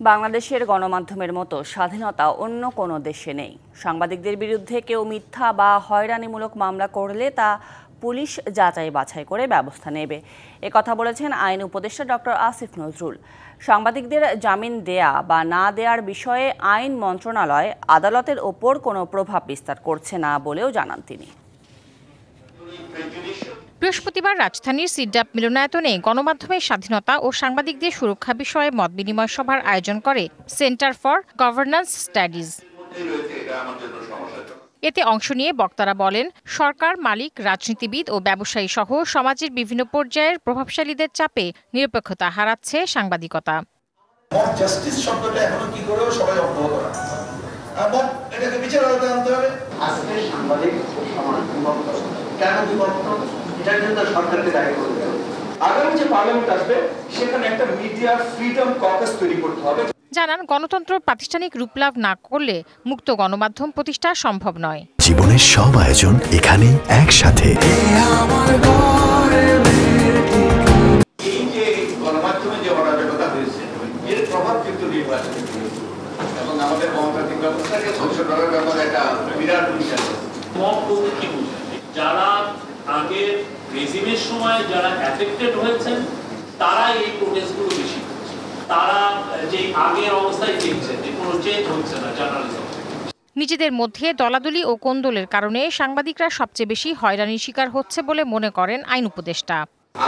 বাংলাদেশের গণমাধ্যমের মতো স্বাধীনতা অন্য কোনো দেশে নেই। সাংবাদিকদের বিরুদ্ধে কেউ মিথ্যা বা হয়রানিমূলক মামলা করলে তা পুলিশ যাচাই বাছাই করে ব্যবস্থা নেবে। একথা বলেছেন আইন উপদেষ্টা ডক্টর আসিফ নজরুল। সাংবাদিকদের জামিন দেয়া বা না দেওয়ার বিষয়ে আইন মন্ত্রণালয় আদালতের ওপর কোনো প্রভাব বিস্তার করছে না বলেও জানান তিনি। বৃহস্পতিবার রাজধানীর সিডাপ মিলনায়তনে গণমাধ্যমের স্বাধীনতা ও সাংবাদিকদের সুরক্ষা বিষয়ে মতবিনিময় সভার আয়োজন করে সেন্টার ফর গভর্নেন্স স্টাডিজ। এতে অংশ নিয়ে বক্তারা বলেন, সরকার, মালিক, রাজনীতিবিদ ও ব্যবসায়ী সহ সমাজের বিভিন্ন পর্যায়ের প্রভাবশালীদের চাপে নিরপেক্ষতা হারাচ্ছে সাংবাদিকতা। এটার জন্য সরকারকে দায়ী করতে হবে। আগামী যে পার্লামেন্ট আসবে সেখানে একটা মিডিয়া ফ্রিডম ককাস তৈরি করতে হবে। জানান, গণতন্ত্র প্রাতিষ্ঠানিক রূপ লাভ না করলে মুক্ত গণমাধ্যম প্রতিষ্ঠা সম্ভব নয়। জীবনের সব আয়োজন এখানে একসাথে। এই যে গণমাধ্যমে যে অরাজকতা হয়েছে এর প্রভাব কিন্তু নির্বাচনে পড়েছে এবং আমাদের গণতান্ত্রিক ব্যবস্থাকে ধ্বংস করার ব্যাপারে একটা বিরাট ভূমিকা আছে। যারা আগের রেজিমের সময় যারা এফেক্টেড হয়েছেন তারা এই প্রোটেস্টগুলো বেশি করছে। তারা যে আগের অবস্থায় দেখছে যে কোনো চেঞ্জ হচ্ছে না জার্নালিজম। নিজেদের মধ্যে দলাদলি ও কোন্দলের কারণে সাংবাদিকরা সবচেয়ে বেশি হয়রানির শিকার হচ্ছে বলে মনে করেন আইন উপদেষ্টা।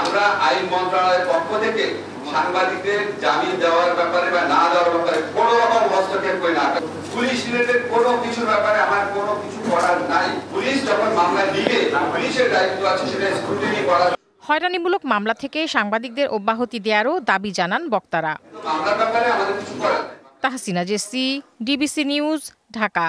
আমরা আইন মন্ত্রণালয়ের পক্ষ থেকে সাংবাদিকদের জামিন দেওয়ার ব্যাপারে বা না দেওয়ার ব্যাপারে কোনো রকম হস্তক্ষেপ করি না। পুলিশ রিলেটেড কোনো কিছুর ব্যাপারে আমার কোনো কিছু করার নাই। পুলিশ যখন মামলা নিবে, পুলিশের দায়িত্ব আছে সেটা স্ক্রুটিনি করা। হয়রানিমূলক মামলা থেকে সাংবাদিকদের অব্যাহতি দেওয়ারও দাবি জানান বক্তারা। মামলার ব্যাপারে আমাদের কিছু করার নাই। Tahsina Jessy, DBC news, Dhaka.